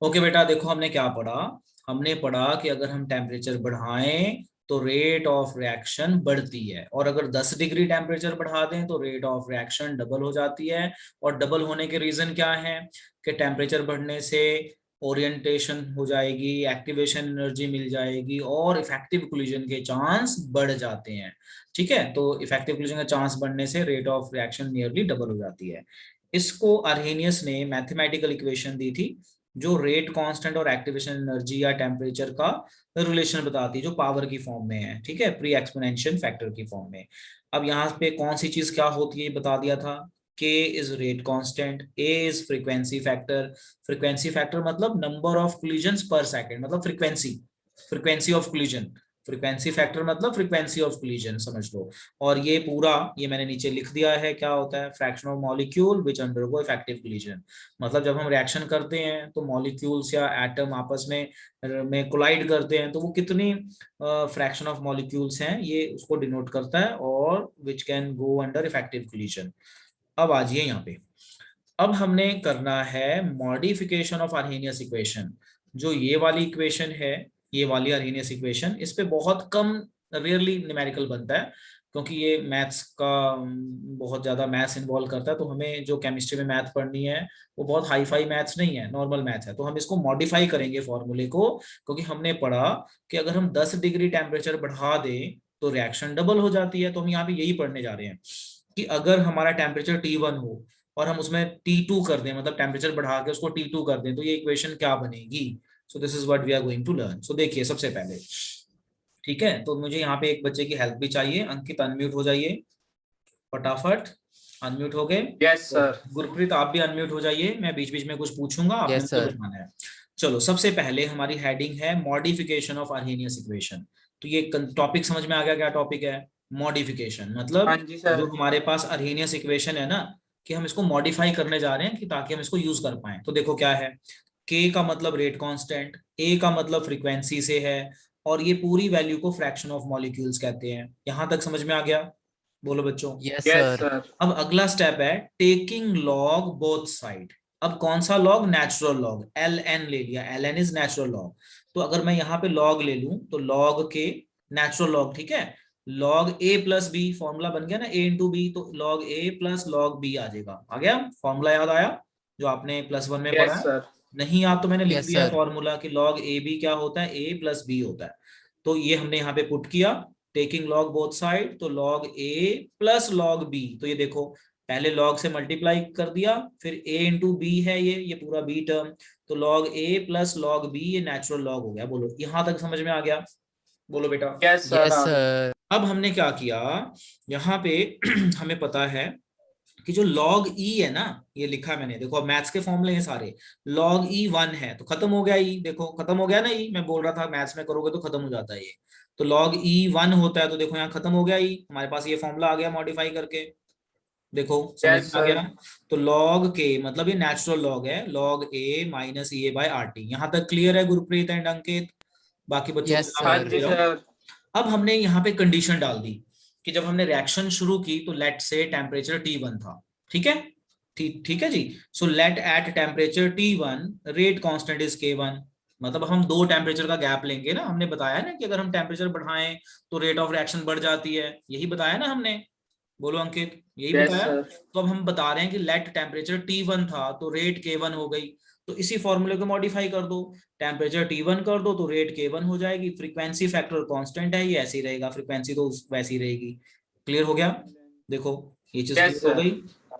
Okay बेटा, देखो हमने क्या पढ़ा। हमने पढ़ा कि अगर हम टेम्परेचर बढ़ाएं तो रेट ऑफ रिएक्शन बढ़ती है, और अगर 10 डिग्री टेम्परेचर बढ़ा दें तो रेट ऑफ रिएक्शन डबल हो जाती है। और डबल होने के रीजन क्या है कि टेम्परेचर बढ़ने से ओरिएंटेशन हो जाएगी, एक्टिवेशन एनर्जी मिल जाएगी, और इफेक्टिव कोलिजन के चांस बढ़ जाते हैं। ठीक है, तो इफेक्टिव कोलिजन का चांस बढ़ने से rate of reaction nearly double हो जाती है। इसको अर्हेनियस ने मैथमेटिकल इक्वेशन दी थी, जो रेट कांस्टेंट और एक्टिवेशन एनर्जी या टेम्परेचर का रिलेशन बताती है, जो पावर की फॉर्म में है। ठीक है, प्री एक्सपोनेंशियल फैक्टर की फॉर्म में। अब यहाँ पे कौन सी चीज क्या होती है ये बता दिया था। K is rate constant, A is frequency factor. Frequency factor मतलब नंबर ऑफ कोलिजन्स पर सेकंड, मतलब frequency, frequency of collision. Frequency factor मतलब फ्रीक्वेंसी ऑफ कोलिजन, समझ लो। और ये पूरा ये मैंने नीचे लिख दिया है, क्या होता है, fraction of molecule which undergo effective collision. मतलब जब हम रिएक्शन करते हैं तो मॉलिक्यूल्स या एटम आपस में कोलाइड करते हैं, तो वो कितनी फ्रैक्शन ऑफ मॉलिक्यूल्स हैं ये उसको डिनोट करता है, और which can go under effective collision. अब आ जाइए यहाँ पे। अब हमने करना है मॉडिफिकेशन ऑफ अर्हेनियस इक्वेशन। जो ये वाली इक्वेशन है, ये वाली अर्हेनियस इक्वेशन, इस पे बहुत कम, रेयरली न्यूमेरिकल बनता है, क्योंकि ये मैथ्स का बहुत ज्यादा मैथ्स इन्वॉल्व करता है। तो हमें जो केमिस्ट्री में मैथ पढ़नी है वो बहुत हाई फाई मैथ्स नहीं है, नॉर्मल मैथ है। तो हम इसको मॉडिफाई करेंगे फॉर्मूले को, क्योंकि हमने पढ़ा कि अगर हम 10 डिग्री टेम्परेचर बढ़ा दें तो रिएक्शन डबल हो जाती है। तो हम यहाँ पे यही पढ़ने जा रहे हैं कि अगर हमारा टेम्परेचर T1 हो और हम उसमें T2 कर दें, मतलब टेम्परेचर बढ़ा के उसको T2 कर दें, तो ये इक्वेशन क्या बनेगी। So this is what we are going to learn. So देखिए सबसे पहले, ठीक है, तो मुझे यहाँ पे एक बच्चे की हेल्प भी चाहिए। अंकित अनम्यूट हो जाइए फटाफट। अनम्यूट हो गए। यस तो सर। गुरप्रीत आप भी अनम्यूट हो जाइए, मैं बीच बीच में कुछ पूछूंगा, आपने यस मुझे सर। बताना है। चलो, सबसे पहले हमारी हेडिंग है मॉडिफिकेशन ऑफ अर्हेनियस इक्वेशन। तो ये टॉपिक समझ में आ गया, क्या टॉपिक है, मॉडिफिकेशन। हाँ मतलब जी जो सर। हमारे पास अर्हेनियस इक्वेशन है ना, कि हम इसको मॉडिफाई करने जा रहे हैं कि ताकि हम इसको यूज कर पाए। तो देखो क्या है, के का मतलब रेट कांस्टेंट, ए का मतलब फ्रीक्वेंसी से है, और ये पूरी वैल्यू को फ्रैक्शन ऑफ मॉलिक्यूल्स कहते हैं। यहां तक समझ में आ गया, बोलो बच्चों। Yes yes sir. सर। अब अगला स्टेप है टेकिंग लॉग बोथ साइड। अब कौन सा log, natural log, L N ले लिया, L N is natural log. तो अगर मैं यहाँ पे लॉग ले लूं तो लॉग के नेचुरल लॉग, ठीक है, लॉग ए प्लस बी, फॉर्मूला बन गया ना, ए इंटू बी, तो लॉग ए प्लस लॉग बी आ जाएगा। आ गया फॉर्मूला, याद आया जो आपने +1 में पढ़ा यस है। सर। नहीं याद तो मैंने लिख यस दिया है सर। फॉर्मूला कि लॉग ए बी क्या होता है, ए प्लस बी होता है। तो ये हमने यहाँ पे पुट किया, टेकिंग लॉग बोथ साइड, तो लॉग ए प्लस लॉग बी। तो ये देखो, पहले लॉग से मल्टीप्लाई कर दिया, फिर a इंटू बी है ये पूरा बी टर्म, तो log a plus log B, ये नेचुरल लॉग हो गया। बोलो यहां तक समझ में आ गया, बोलो बेटा। यस सर यस आ गया। सर। अब हमने क्या किया, यहाँ पे हमें पता है कि जो log e है ना, ये लिखा है मैंने, देखो अब मैथ्स के फॉर्मूले हैं सारे। log e 1 है तो खत्म हो गया e, देखो खत्म हो गया ना e, मैं बोल रहा था मैथ्स में करोगे तो खत्म हो जाता है ये। तो log e 1 होता है, तो देखो यहाँ खत्म हो गया e, हमारे पास ये फॉर्मूला आ गया मॉडिफाई करके। देखो समझ यस में आ सर। गया। तो log के मतलब ये नेचुरल लॉग है, log a minus A by R T. यहाँ तक क्लियर है गुरप्रीत एंड अंकित, बाकी बच्चों को यस आप हाँ सर। जी लिखते रहो। सर। अब हमने यहाँ पे कंडीशन डाल दी कि जब हमने रिएक्शन शुरू की तो लेट से टेम्परेचर T1 था, ठीक है, ठीक ठीक है जी। So let at temperature T1 rate constant is K1। मतलब हम दो टेम्परेचर का गैप लेंगे ना, हमने बताया ना कि अगर हम टेम्परेचर बढ़ाएं तो रेट ऑफ रिएक्शन बढ़ जाती है, यही बताया ना हमने, बोलो अंकित, यही यस बताया। सर। तो अब हम बता रहे हैं कि लेट टेम्परेचर T1 था तो रेट K1 हो गई, तो इसी फॉर्मूले को मॉडिफाई कर दो, टेम्परेचर T1 कर दो तो रेट K1 हो जाएगी। फ्रीक्वेंसी फैक्टर कांस्टेंट है, ये ऐसे ही रहेगा, फ्रीक्वेंसी तो वैसी रहेगी। क्लियर हो गया, देखो ये चीज यस क्लियर हो सर। गई।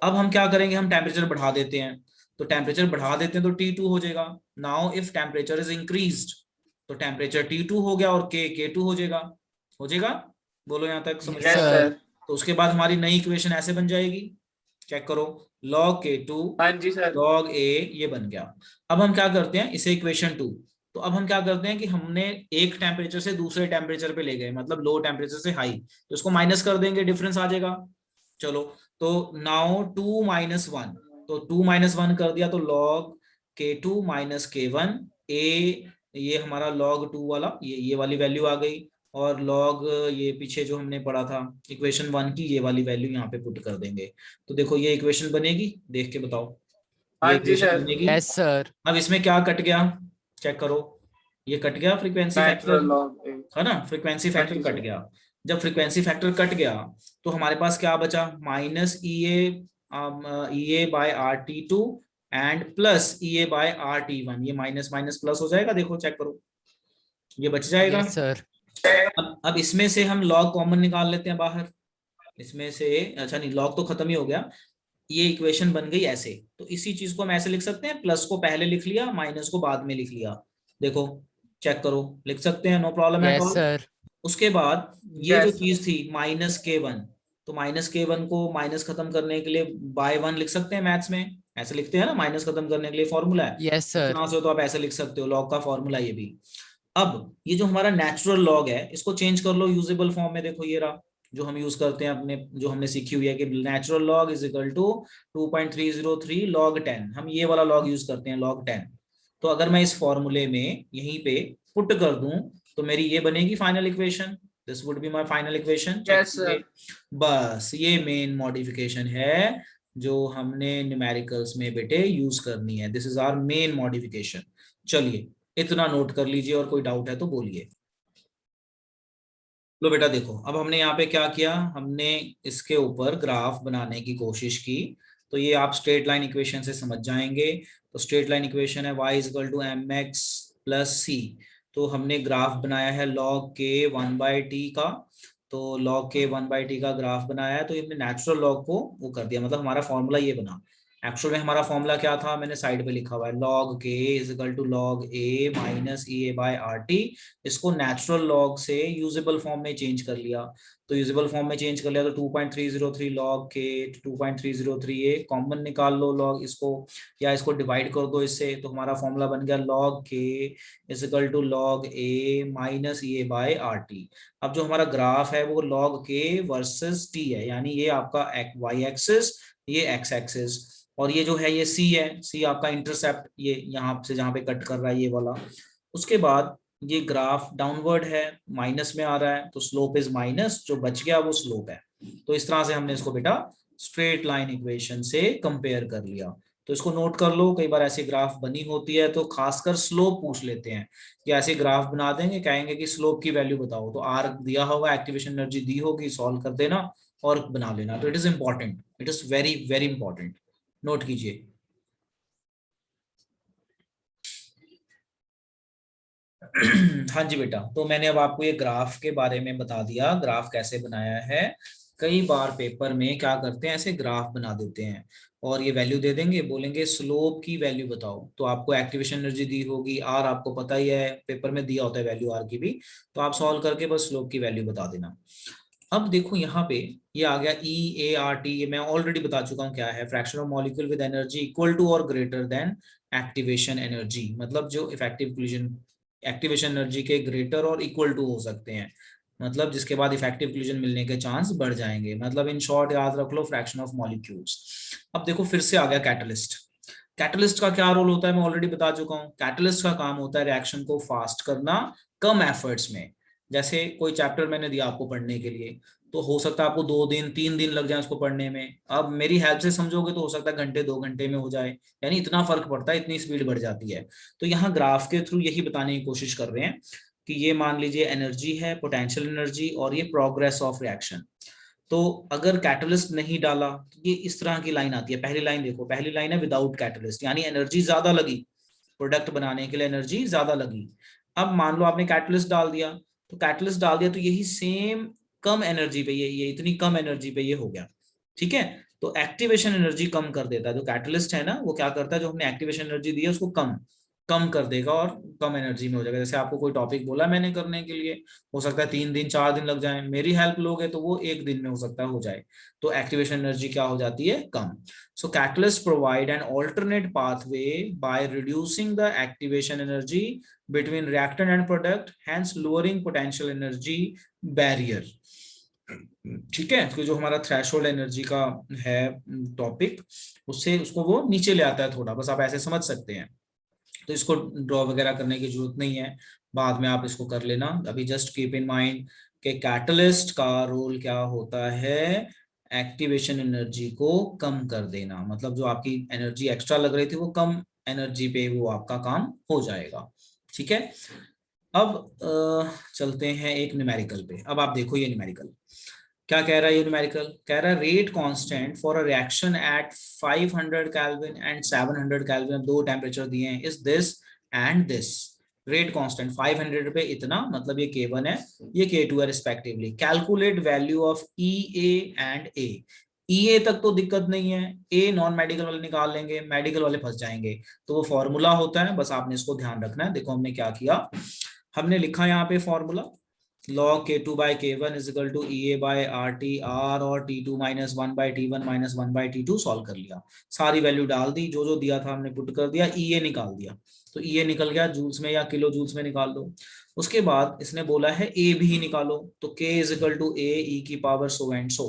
अब हम क्या करेंगे, हम टेम्परेचर बढ़ा देते हैं, तो टेम्परेचर बढ़ा देते हैं तो T2 हो जाएगा। Now if temperature is increased, तो टेम्परेचर T2 हो गया और K2 हो जाएगा, हो जाएगा। बोलो यहाँ तक समझ में यस आ यस रहा है। सर। सर। तो उसके बाद हमारी नई इक्वेशन ऐसे बन जाएगी, चेक करो, log K2 हाँ जी सर। log A, ये बन गया। अब हम क्या करते हैं, इसे इक्वेशन 2। तो अब हम क्या करते हैं कि हमने एक टेम्परेचर से दूसरे टेम्परेचर पे ले गए, मतलब लो टेम्परेचर से हाई, तो इसको माइनस कर देंगे, डिफरेंस आ जाएगा। चलो, तो नाउ 2 - 1, तो 2 - 1 कर दिया तो log K2 माइनस K1 ए, ये हमारा log 2 वाला, ये वाली वैल्यू आ गई। और लॉग ये पीछे जो हमने पढ़ा था इक्वेशन 1 की, ये वाली वैल्यू यहाँ पे पुट कर देंगे। तो देखो ये इक्वेशन बनेगी, देख के बताओ। हाँ ये जी इक्वेशन सर। बनेगी। Yes sir. अब इसमें क्या कट गया, चेक करो, ये कट गया फ्रीक्वेंसी फैक्टर, नेचुरल लॉग। है ना, फ्रीक्वेंसी हाँ फैक्टर जी कट सर। गया। जब फ्रीक्वेंसी फैक्टर कट गया तो हमारे पास क्या बचा, minus E A by R T two and plus E A by R T one. ये माइनस माइनस प्लस हो जाएगा, देखो चेक करो, ये बच जाएगा। Yes sir. अब इसमें से हम लॉग कॉमन निकाल लेते हैं बाहर, इसमें से, अच्छा नहीं लॉग तो खत्म ही हो गया, ये इक्वेशन बन गई ऐसे। तो इसी चीज को हम ऐसे लिख सकते हैं, प्लस को पहले लिख लिया, माइनस को बाद में लिख लिया, देखो चेक करो, लिख सकते हैं, no problem at yes all. Sir. उसके बाद ये जो यस सर। चीज थी माइनस के वन, तो माइनस के वन को माइनस खत्म करने के लिए बाय वन लिख सकते हैं, मैथ्स में ऐसे लिखते हैं ना, माइनस खत्म करने के लिए फॉर्मूला है, यस इस सर। तरह से तो आप ऐसे लिख सकते हो, लॉग का फॉर्मूला ये भी। अब ये जो हमारा नेचुरल लॉग है इसको चेंज कर लो यूजेबल फॉर्म में, देखो ये रहा जो हम यूज करते हैं अपने, जो हमने सीखी हुई है कि natural log is equal to 2.303 log 10, हम ये वाला लॉग यूज करते हैं लॉग 10। तो अगर मैं इस फॉर्मूले में यहीं पे पुट कर दूं तो मेरी ये बनेगी final equation, this would be my final equation, check yes sir. कीजिए। बस ये मेन मॉडिफिकेशन है जो हमने न्यूमेरिकल्स में बेटे यूज करनी है, this is our main modification. चलिए इतना नोट कर लीजिए, और कोई डाउट है तो बोलिए। लो बेटा देखो, अब हमने यहाँ पे क्या किया, हमने इसके ऊपर ग्राफ बनाने की कोशिश की। तो ये आप स्ट्रेट लाइन इक्वेशन से समझ जाएंगे। तो स्ट्रेट लाइन इक्वेशन है y equal to M X plus C. तो हमने ग्राफ बनाया है log के 1/t का, तो log के 1/t का ग्राफ बनाया है, तो हमने नेचुरल लॉग को वो कर दिया, मतलब हमारा फॉर्मूला ये बना। एक्चुअल में हमारा फॉर्मूला क्या था, मैंने साइड पे लिखा हुआ है, log k is equal to log a minus E A by R T. इसको नेचुरल लॉग से यूजेबल फॉर्म में चेंज कर लिया, तो यूजेबल फॉर्म में चेंज कर लिया तो 2.303 लॉग के 2.303 ए कॉमन निकाल लो लॉग इसको, या इसको डिवाइड कर दो इससे, तो हमारा फॉर्मूला बन गया log K is equal to log A minus A by R T. अब जो हमारा ग्राफ है वो लॉग के वर्सेस टी है, यानी ये आपका वाई एक्सिस, ये एक्स एक्सिस, और ये जो है ये सी है, सी आपका इंटरसेप्ट, ये यहाँ से जहाँ पे कट कर रहा है ये वाला। उसके बाद ये ग्राफ डाउनवर्ड है, माइनस में आ रहा है, तो स्लोप इज माइनस, जो बच गया वो स्लोप है। तो इस तरह से हमने इसको बेटा स्ट्रेट लाइन इक्वेशन से कंपेयर कर लिया। तो इसको नोट कर लो, कई बार ऐसी ग्राफ बनी होती है तो खासकर स्लोप पूछ लेते हैं, कि ऐसे ग्राफ बना देंगे, कहेंगे कि स्लोप की वैल्यू बताओ, तो आर दिया होगा, एक्टिवेशन एनर्जी दी होगी, सॉल्व कर देना और बना लेना। तो it is important, it is very very important, note कीजिए। हाँ जी बेटा, तो मैंने अब आपको ये ग्राफ के बारे में बता दिया, ग्राफ कैसे बनाया है। कई बार पेपर में क्या करते हैं, ऐसे ग्राफ बना देते हैं और ये वैल्यू दे देंगे, बोलेंगे स्लोप की वैल्यू बताओ, तो आपको एक्टिवेशन एनर्जी दी होगी आर, आपको पता ही है पेपर में दिया होता है वैल्यू आर की भी, तो आप सॉल्व करके बस स्लोप की वैल्यू बता देना। अब देखो यहाँ पे ये आ गया ई ए आर टी, ये मैं ऑलरेडी बता चुका हूँ क्या है, fraction of molecule with energy equal to और ग्रेटर देन एक्टिवेशन एनर्जी, मतलब जो इफेक्टिव कोलिजन, एक्टिवेशन एनर्जी के ग्रेटर और इक्वल टू हो सकते हैं, मतलब जिसके बाद इफेक्टिव कोलिजन मिलने के चांस बढ़ जाएंगे, मतलब इन शॉर्ट याद रख लो फ्रैक्शन ऑफ मॉलिक्यूल्स। अब देखो फिर से आ गया कैटलिस्ट। कैटलिस्ट का क्या रोल होता है मैं ऑलरेडी बता चुका हूँ, कैटलिस्ट का काम होता है रिएक्शन को फास्ट करना कम एफर्ट्स में। जैसे कोई चैप्टर मैंने दिया आपको पढ़ने के लिए, तो हो सकता है आपको 2 दिन 3 दिन लग जाए उसको पढ़ने में, अब मेरी हेल्प से समझोगे तो हो सकता है घंटे 2 घंटे में हो जाए, यानी इतना फर्क पड़ता है, इतनी स्पीड बढ़ जाती है। तो यहाँ ग्राफ के थ्रू यही बताने की कोशिश कर रहे हैं कि ये मान लीजिए एनर्जी है, पोटेंशियल एनर्जी, और ये प्रोग्रेस ऑफ रिएक्शन। तो अगर कैटलिस्ट नहीं डाला तो ये इस तरह की लाइन आती है, पहली लाइन देखो, पहली लाइन है विदाउट कैटलिस्ट, यानी एनर्जी ज्यादा लगी, प्रोडक्ट बनाने के लिए एनर्जी ज्यादा लगी। अब मान लो आपने कैटलिस्ट डाल दिया, तो कैटलिस्ट डाल दिया तो यही सेम कम एनर्जी पे ये इतनी कम एनर्जी पे ये हो गया, ठीक है। तो एक्टिवेशन एनर्जी कम कर देता है, जो कैटलिस्ट है ना वो क्या करता है, जो हमने एक्टिवेशन एनर्जी दी है उसको कम कम कर देगा और कम एनर्जी में हो जाएगा। जैसे आपको कोई टॉपिक बोला मैंने करने के लिए, हो सकता है 3 दिन 4 दिन लग जाए, मेरी हेल्प लोगे तो वो 1 दिन में हो सकता है हो जाए, तो एक्टिवेशन एनर्जी क्या हो जाती है, कम। So catalysts provide an alternate pathway by reducing the activation energy between reactant and product, hence lowering potential energy barrier. ठीक है, तो जो हमारा थ्रेशोल्ड एनर्जी का है टॉपिक, उससे उसको वो नीचे ले आता है थोड़ा, बस आप ऐसे समझ सकते हैं। तो इसको ड्रॉ वगैरह करने की जरूरत नहीं है, बाद में आप इसको कर लेना, अभी जस्ट कीप इन माइंड कि कैटलिस्ट का रोल क्या होता है, एक्टिवेशन एनर्जी को कम कर देना, मतलब जो आपकी एनर्जी एक्स्ट्रा लग रही थी वो कम एनर्जी पे वो आपका काम हो जाएगा। ठीक है, अब चलते हैं एक न्यूमेरिकल पे। अब आप देखो ये न्यूमेरिकल क्या कह रहा है। ये न्यूमेरिकल कह रहा है rate constant for a reaction at 500 kelvin and 700 kelvin, दो टेम्परेचर दिए हैं, is this and this. Rate constant 500 पे इतना, मतलब ये K1 है, ये K2 है respectively. Calculate value of EA and A। EA तक तो दिक्कत नहीं है, A नॉन मेडिकल वाले निकाल लेंगे, मेडिकल वाले फंस जाएंगे। तो वो फॉर्मूला होता है, बस आपने इसको ध्यान रखना है। देखो हमने क्या किया, हमने लिखा यहाँ पे formula log K2 by K1 is equal to EA by RT, R और T2 minus 1 by T1 minus 1 by T2 solve कर लिया। सारी वैल्यू डाल दी, जो जो दिया था हमने पुट कर दिया, EA निकाल दिया। तो EA निकल गया, जूल्स में या किलो जूल्स में निकाल लो। उसके बाद इसने बोला है A भी निकालो, तो K is equal to A e की पावर so and so।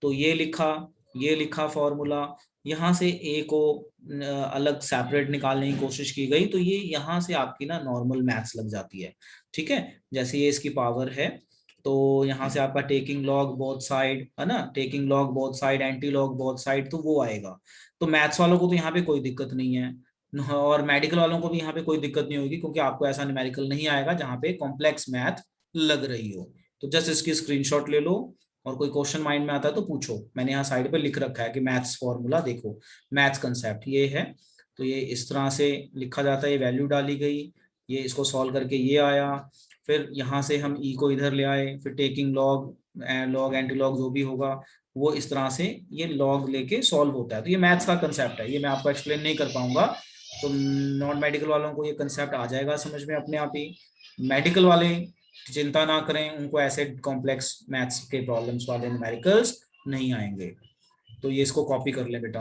तो ये लिखा फॉर्मूला। यहाँ से A को अलग सेपरेट निकालने की कोशिश की गई, तो ये यहाँ से आपकी ना नॉर्मल मैथ्स लग जाती है। ठीक है, जैसे ये इसकी पावर है, तो यहाँ से आपका टेकिंग लॉग बोथ साइड है ना, taking log both side, anti log both side, तो वो आएगा। तो मैथ्स वालों को तो यहाँ पे कोई दिक्कत नहीं है, और मेडिकल वालों को भी यहाँ पे कोई दिक्कत नहीं होगी, क्योंकि आपको ऐसा न्यूमेरिकल नहीं आएगा जहाँ पे कॉम्प्लेक्स मैथ लग रही हो। तो जस्ट इसकी स्क्रीनशॉट ले लो, और कोई क्वेश्चन माइंड में आता है तो पूछो। मैंने यहाँ साइड पे लिख रखा है कि मैथ्स फॉर्मूला देखो, मैथ्स कंसेप्ट ये है। तो ये इस तरह से लिखा जाता है, ये वैल्यू डाली गई, ये इसको सॉल्व करके ये आया, फिर यहाँ से हम ई को इधर ले आए, फिर taking log, log anti log जो भी होगा वो इस तरह से ये लॉग लेके सॉल्व होता है। तो ये मैथ्स का कंसेप्ट है, ये मैं आपको एक्सप्लेन नहीं कर पाऊंगा। तो नॉन मेडिकल वालों को ये कंसेप्ट आ जाएगा समझ में अपने आप ही। मेडिकल वाले चिंता ना करें, उनको ऐसे कॉम्प्लेक्स मैथ्स के प्रॉब्लम्स वाले न्यूमेरिकल्स नहीं आएंगे। तो ये इसको कॉपी कर ले बेटा।